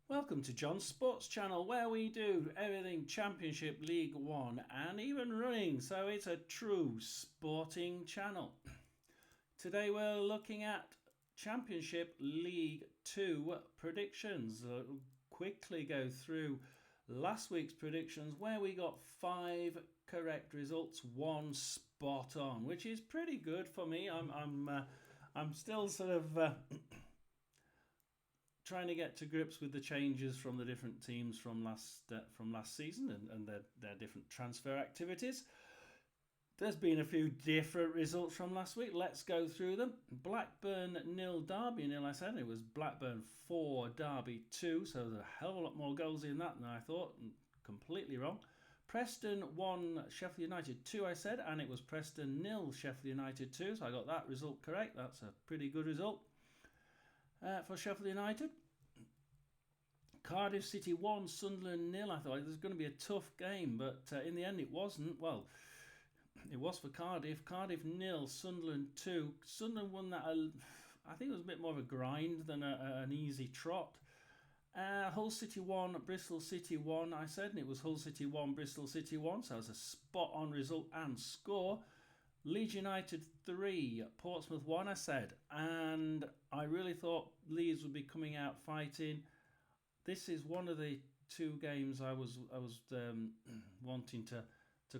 Welcome to John's Sports Channel, where we do everything Championship, League One, and even running. So it's a true sporting channel. Today we're looking at Championship, League 2 predictions. Quickly go through last week's predictions, where we got 5 correct results, 1 spot on, which is pretty good for me. I'm still sort of trying to get to grips with the changes from the different teams from last season and their different transfer activities. There's been a few different results from last week. Let's go through them. Blackburn 0, Derby 0. I said it was Blackburn 4, Derby 2. So there's a hell of a lot more goals in that than I thought. Completely wrong. Preston 1, Sheffield United 2, I said, and it was Preston 0, Sheffield United 2. So I got that result correct. That's a pretty good result for Sheffield United. Cardiff City 1, Sunderland 0. I thought it was going to be a tough game, but in the end it wasn't. Well, it was for Cardiff. Cardiff 0, Sunderland 2. Sunderland won that, I think it was a bit more of a grind than an easy trot. Hull City 1, Bristol City 1, I said, and it was Hull City 1, Bristol City 1, so it was a spot-on result and score. Leeds United 3, Portsmouth 1, I said, and I really thought Leeds would be coming out fighting. This is one of the 2 games I was wanting to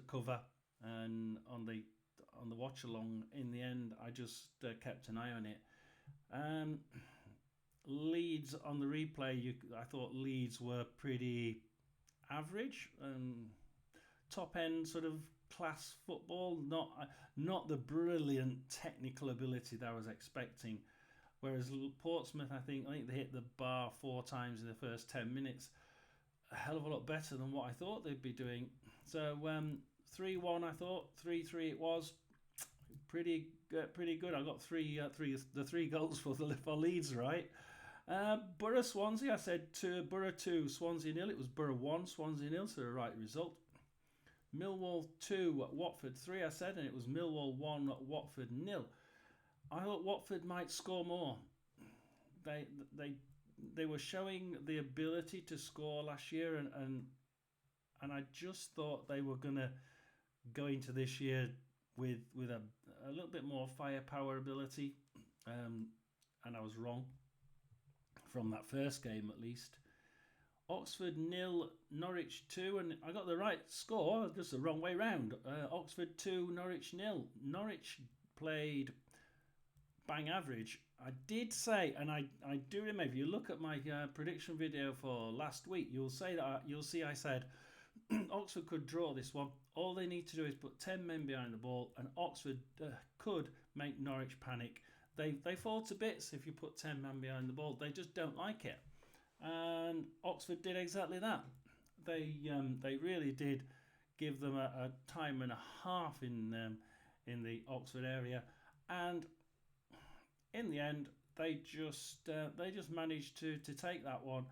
cover, and on the watch along. In the end, I just kept an eye on it. Leeds on the replay, I thought Leeds were pretty average, top end sort of class football, not the brilliant technical ability that I was expecting. Whereas Portsmouth, I think they hit the bar 4 times in the first 10 minutes. A hell of a lot better than what I thought they'd be doing. So 3-1, I thought 3-3 it was. Pretty good. I got the 3 goals for Leeds, right? Borough Swansea, I said Borough 2, Swansea 0. It was Borough 1, Swansea 0, so the right result. Millwall 2, Watford 3, I said, and it was Millwall 1, Watford 0. I thought Watford might score more. They were showing the ability to score last year, and I just thought they were going to go into this year with a little bit more firepower ability, and I was wrong from that first game at least. Oxford 0, Norwich 2, and I got the right score, just the wrong way round. Oxford 2, Norwich 0. Norwich played bang average. I did say, and I do remember, if you look at my prediction video for last week, you'll see I said Oxford could draw this one. All they need to do is put 10 men behind the ball, and Oxford could make Norwich panic. They fall to bits if you put 10 men behind the ball. They just don't like it. And Oxford did exactly that. They really did give them a time and a half in the Oxford area, and in the end they just managed to take that one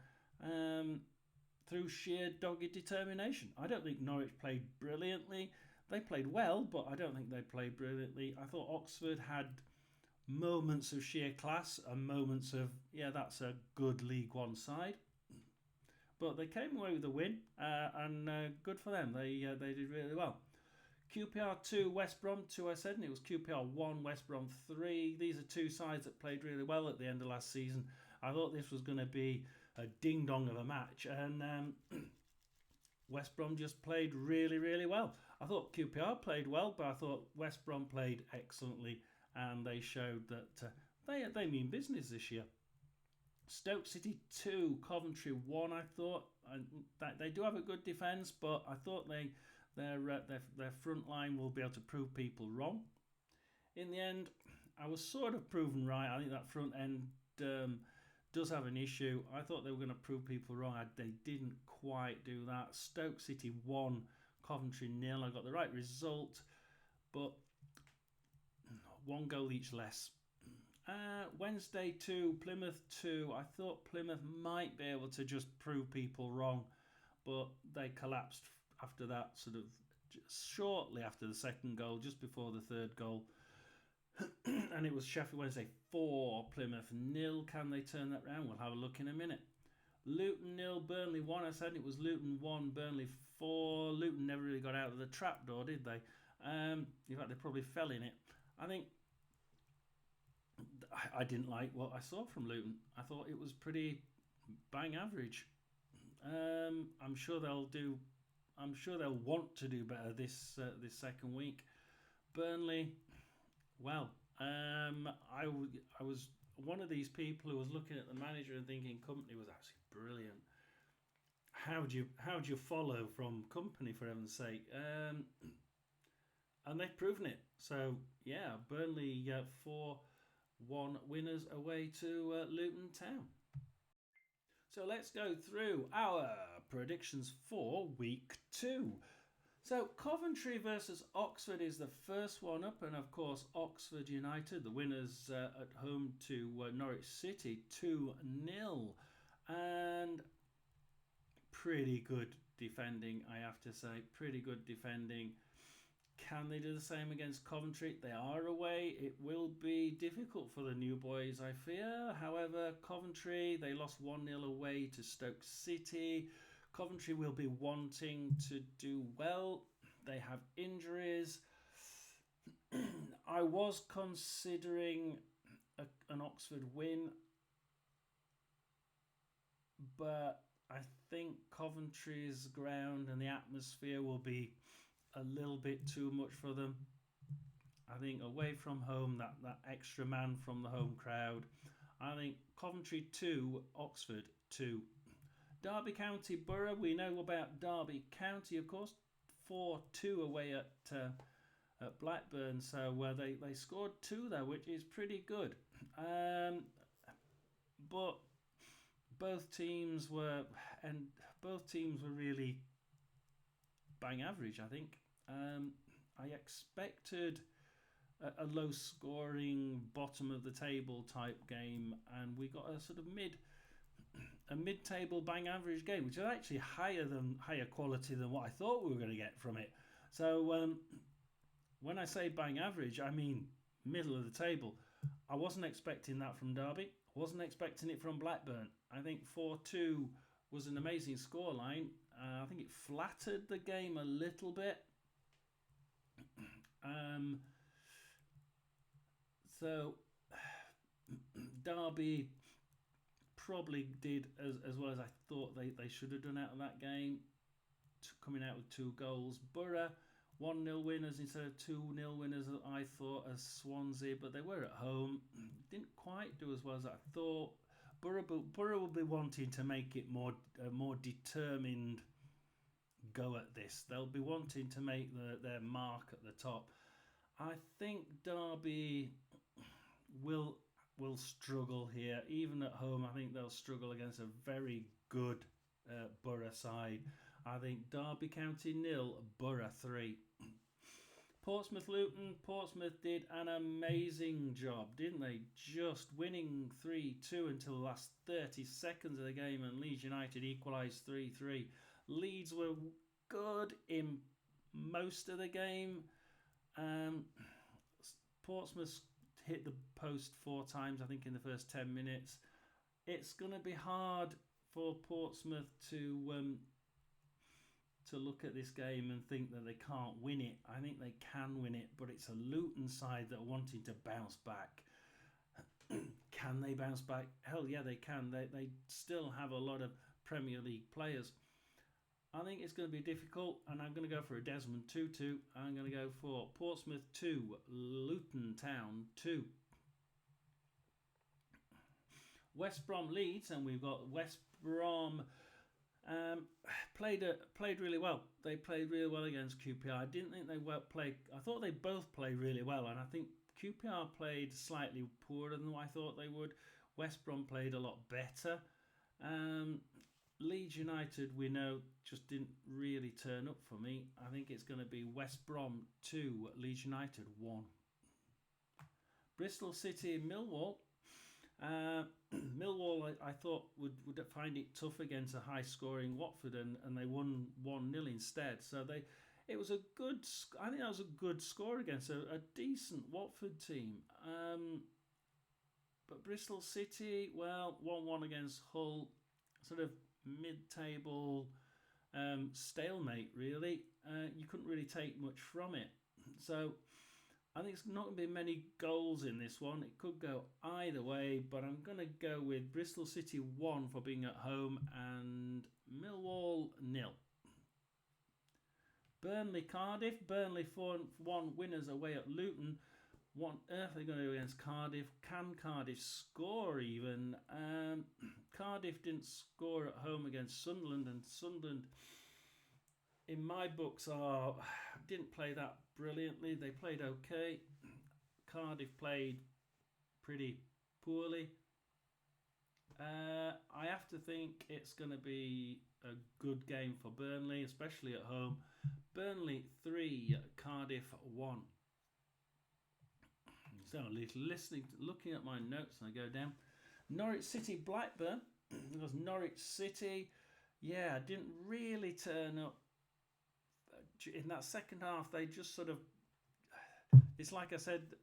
through sheer dogged determination. I don't think Norwich played brilliantly. They played well, but I don't think they played brilliantly. I thought Oxford had moments of sheer class and moments of, that's a good League One side. But they came away with a win, and good for them. They did really well. QPR 2, West Brom 2, I said, and it was QPR 1, West Brom 3. These are 2 sides that played really well at the end of last season. I thought this was going to be a ding-dong of a match, and West Brom just played really, really well. I thought QPR played well, but I thought West Brom played excellently, and they showed that they mean business this year. Stoke City 2, Coventry 1, I thought. That they do have a good defence, but I thought their front line will be able to prove people wrong. In the end, I was sort of proven right. I think that front end does have an issue. I thought they were going to prove people wrong. They didn't quite do that. Stoke City 1, Coventry 0. I got the right result, but 1 goal each less. Wednesday 2, Plymouth 2. I thought Plymouth might be able to just prove people wrong, but they collapsed after that, sort of shortly after the second goal, just before the third goal. And it was Sheffield Wednesday 4, Plymouth 0. Can they turn that round? We'll have a look in a minute. Luton nil, Burnley 1. I said it was Luton 1, Burnley 4. Luton never really got out of the trapdoor, did they? In fact, they probably fell in it. I think I didn't like what I saw from Luton. I thought it was pretty bang average. I'm sure they'll do. I'm sure they'll want to do better this second week. Burnley, well, I was one of these people who was looking at the manager and thinking Company was absolutely brilliant. How do you follow from Company, for heaven's sake? And they've proven it. So yeah, Burnley 4-1 winners away to Luton Town. So let's go through our predictions for week 2. So Coventry versus Oxford is the first one up, and of course Oxford United, the winners at home to Norwich City 2-0, and pretty good defending, I have to say, pretty good defending. Can they do the same against Coventry? They are away. It will be difficult for the new boys, I fear. However, Coventry, they lost 1-0 away to Stoke City. Coventry will be wanting to do well. They have injuries. I was considering an Oxford win, but I think Coventry's ground and the atmosphere will be a little bit too much for them. I think away from home, that extra man from the home crowd. I think Coventry 2, Oxford 2. Derby County Borough, we know about Derby County, of course, 4-2 away at Blackburn. So they scored 2 there, which is pretty good. But both teams were really bang average, I think. I expected a low scoring, bottom of the table type game, and we got a sort of mid-table bang average game, which is actually higher quality than what I thought we were going to get from it. So when I say bang average, I mean middle of the table. I wasn't expecting that from Derby. Wasn't expecting it from Blackburn. I think 4-2 was an amazing scoreline. I think it flattered the game a little bit. So Derby probably did as well as I thought they should have done out of that game, coming out with 2 goals. Borough 1-0 winners instead of 2-0 winners, I thought, as Swansea, but they were at home. Didn't quite do as well as I thought. Borough will be wanting to make it a more determined go at this. They'll be wanting to make their mark at the top. I think Derby will struggle here. Even at home, I think they'll struggle against a very good Borough side. I think Derby County 0, Borough 3. Portsmouth Luton. Portsmouth did an amazing job, didn't they? Just winning 3-2 until the last 30 seconds of the game, and Leeds United equalised 3-3. Leeds were good in most of the game. Portsmouth hit the post 4 times, I think, in the first 10 minutes. It's going to be hard for Portsmouth to look at this game and think that they can't win it. I think they can win it, but it's a Luton side that are wanting to bounce back. Can they bounce back? Hell yeah, they can. They still have a lot of Premier League players. I think it's going to be difficult, and I'm going to go for a Desmond 2-2. I'm going to go for Portsmouth 2, Luton Town 2. West Brom Leeds, and we've got West Brom played really well. They played really well against QPR. I didn't think they played. I thought they both played really well, and I think QPR played slightly poorer than I thought they would. West Brom played a lot better. Leeds United, we know, just didn't really turn up for me. I think it's going to be West Brom 2, Leeds United 1. Bristol City, Millwall. Millwall, I thought would find it tough against a high-scoring Watford, and they won 1-0 instead. So it was a good. I think that was a good score against a decent Watford team. But Bristol City, well, 1-1 against Hull. sort of mid-table stalemate. Really, you couldn't really take much from it. So I think it's not going to be many goals in this one. It could go either way, but I'm going to go with Bristol City 1 for being at home and Millwall 0. Burnley Cardiff. Burnley 4-1 winners away at Luton. What on earth are they going to do against Cardiff? Can Cardiff score even? Cardiff didn't score at home against Sunderland, and Sunderland, in my books, didn't play that brilliantly. They played okay. Cardiff played pretty poorly. I have to think it's going to be a good game for Burnley, especially at home. Burnley 3, Cardiff 1. So looking at my notes, and I go down. Norwich City Blackburn. Because Norwich City, didn't really turn up in that second half. They just sort of, it's like I said,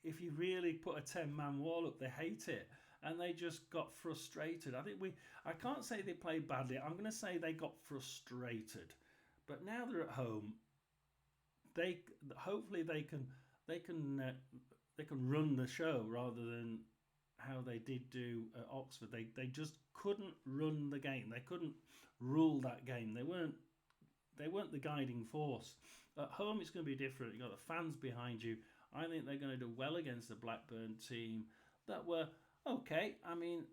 if you really put a 10-man wall up, they hate it, and they just got frustrated. I can't say they played badly. I'm going to say they got frustrated, but now they're at home. Hopefully they can run the show rather than how they did do at Oxford. They just couldn't run the game. They couldn't rule that game. They weren't the guiding force. At home, it's going to be different. You've got the fans behind you. I think they're going to do well against the Blackburn team that were okay. I mean,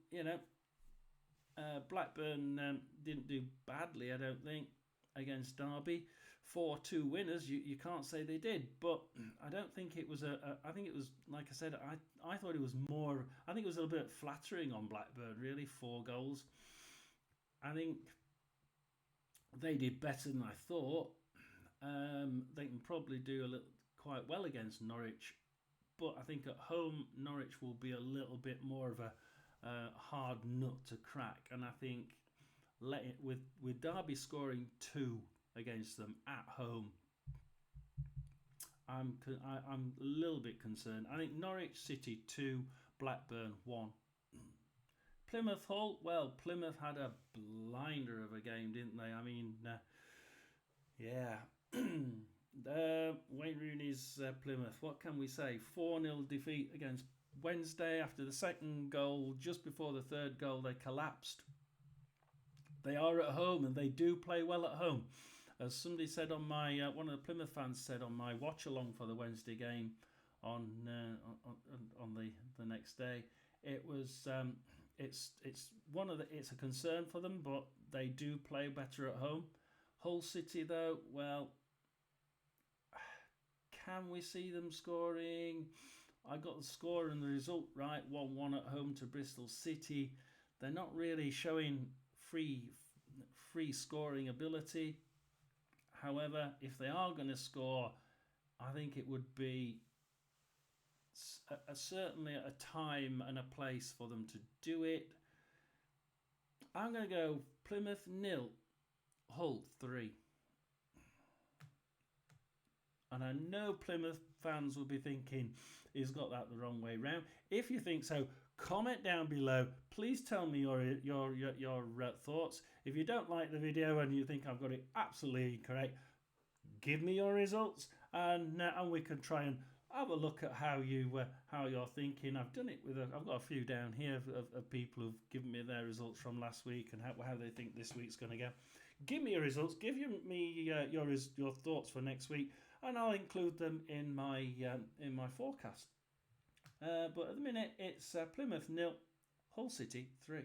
Blackburn didn't do badly, I don't think, against Derby. 4-2 winners, you can't say they did, but I don't think it was I think it was, like I said, I thought it was more, I think it was a little bit flattering on Blackburn, really, 4 goals. I think they did better than I thought. They can probably do quite well against Norwich, but I think at home Norwich will be a little bit more of a hard nut to crack, and I think with Derby scoring 2 against them at home, I'm a little bit concerned. I think Norwich City 2, Blackburn 1. Plymouth Hull, well, Plymouth had a blinder of a game, didn't they? I mean, Wayne Rooney's Plymouth, what can we say? 4-0 defeat against Wednesday. After the second goal, just before the third goal, they collapsed. They are at home, and they do play well at home. As somebody said on my, one of the Plymouth fans said on my watch along for the Wednesday game on the next day, it was it's a concern for them, but they do play better at home. Hull City though, well, can we see them scoring? I got the score and the result right, 1-1 at home to Bristol City. They're not really showing free scoring ability. However, if they are going to score, I think it would be certainly a time and a place for them to do it. I'm going to go Plymouth 0, Hull 3. And I know Plymouth fans will be thinking he's got that the wrong way round. If you think so, comment down below. Please tell me your thoughts. If you don't like the video and you think I've got it absolutely correct, give me your results, and we can try and have a look at how you're thinking. I've done it with I've got a few down here of people who've given me their results from last week and how they think this week's going to go. Give me your results. Give me your thoughts for next week, and I'll include them in my forecast. But at the minute, it's Plymouth 0, Hull City 3.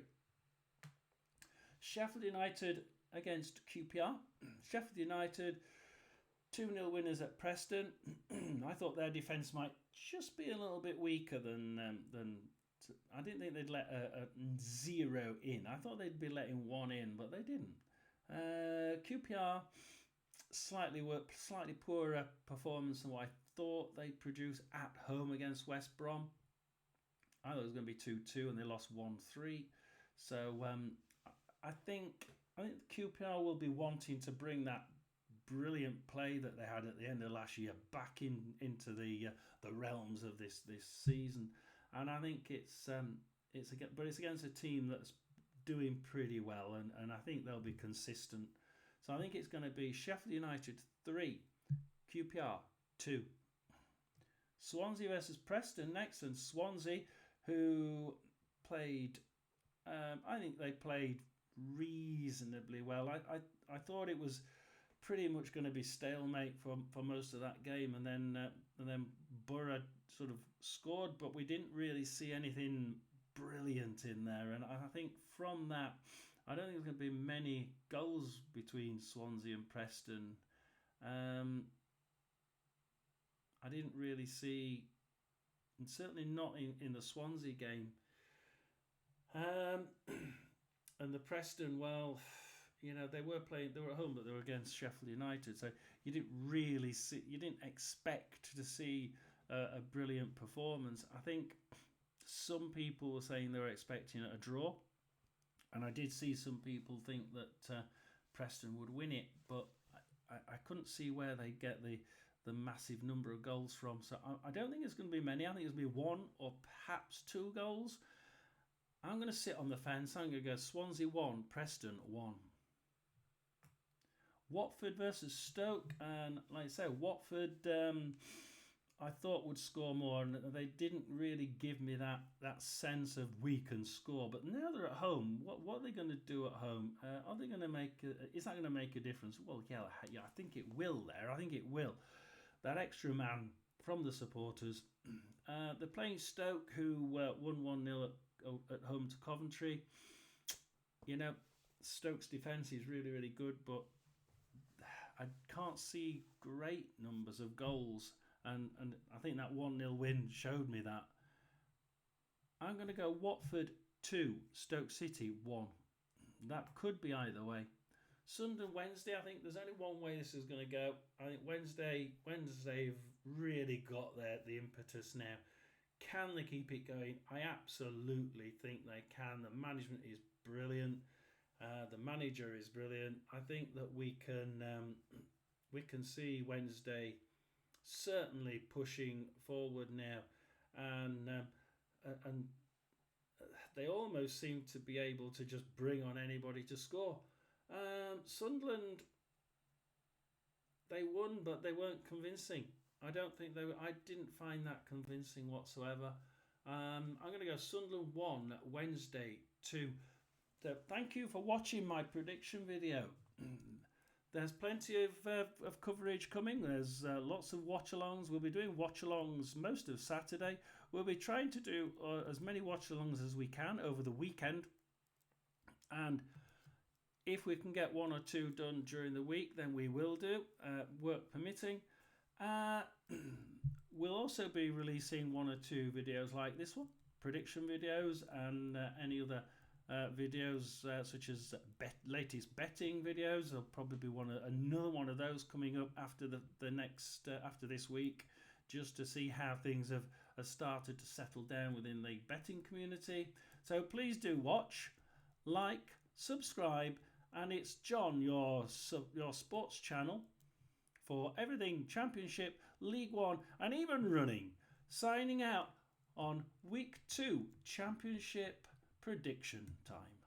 Sheffield United against QPR. Sheffield United 2-0 winners at Preston. I thought their defence might just be a little bit weaker than. I didn't think they'd let a 0 in. I thought they'd be letting 1 in, but they didn't. QPR slightly poorer performance than what I thought they'd produce at home against West Brom. I thought it was going to be 2-2, and they lost 1-3. So I think QPR will be wanting to bring that brilliant play that they had at the end of last year back into the realms of this season, and I think it's against a team that's doing pretty well, and I think they'll be consistent. So I think it's going to be Sheffield United 3, QPR 2. Swansea versus Preston next, and Swansea, who played, I think they played reasonably well. I thought it was pretty much going to be stalemate for most of that game, and then Borough sort of scored, but we didn't really see anything brilliant in there. And I think from that, I don't think there's going to be many goals between Swansea and Preston. I didn't really see, and certainly not in the Swansea game. And the Preston, well, you know, they were at home, but they were against Sheffield United, so you didn't expect to see a brilliant performance. I think some people were saying they were expecting a draw, and I did see some people think that Preston would win it, but I couldn't see where they get the massive number of goals from. So I don't think it's going to be many. I think it's going to be 1 or perhaps 2 goals. I'm going to sit on the fence. I'm going to go Swansea 1, Preston 1. Watford versus Stoke, and like I say, Watford I thought would score more, and they didn't really give me that sense of we can score. But now they're at home. What are they going to do at home? Are they going to make? Is that going to make a difference? Well, yeah, I think it will. I think it will. That extra man from the supporters. They're playing Stoke, who won 1-0 at home to Coventry. You know, Stoke's defence is really, really good, but I can't see great numbers of goals. And I think that 1-0 win showed me that. I'm going to go Watford 2, Stoke City 1. That could be either way. Sunderland Wednesday, I think there's only one way this is going to go. I think Wednesday've really got the impetus now. Can they keep it going? I absolutely think they can. The management is brilliant. The manager is brilliant. I think that we can see Wednesday certainly pushing forward now, and they almost seem to be able to just bring on anybody to score. Sunderland, they won, but they weren't convincing. I don't think they were. I didn't find that convincing whatsoever. I'm going to go Sunderland 1, Wednesday 2. So thank you for watching my prediction video. There's plenty of coverage coming. There's lots of watch-alongs. We'll be doing watch-alongs most of Saturday. We'll be trying to do as many watch-alongs as we can over the weekend. And if we can get 1 or 2 done during the week, then we will do, work permitting. We'll also be releasing 1 or 2 videos like this one, prediction videos, and any other videos such as latest betting videos. There'll probably be another one of those coming up after the next after this week, just to see how things have started to settle down within the betting community. So please do watch, like, subscribe, and it's John, your sports channel, for everything Championship, League One, and even running, signing out on Week 2 Championship prediction time.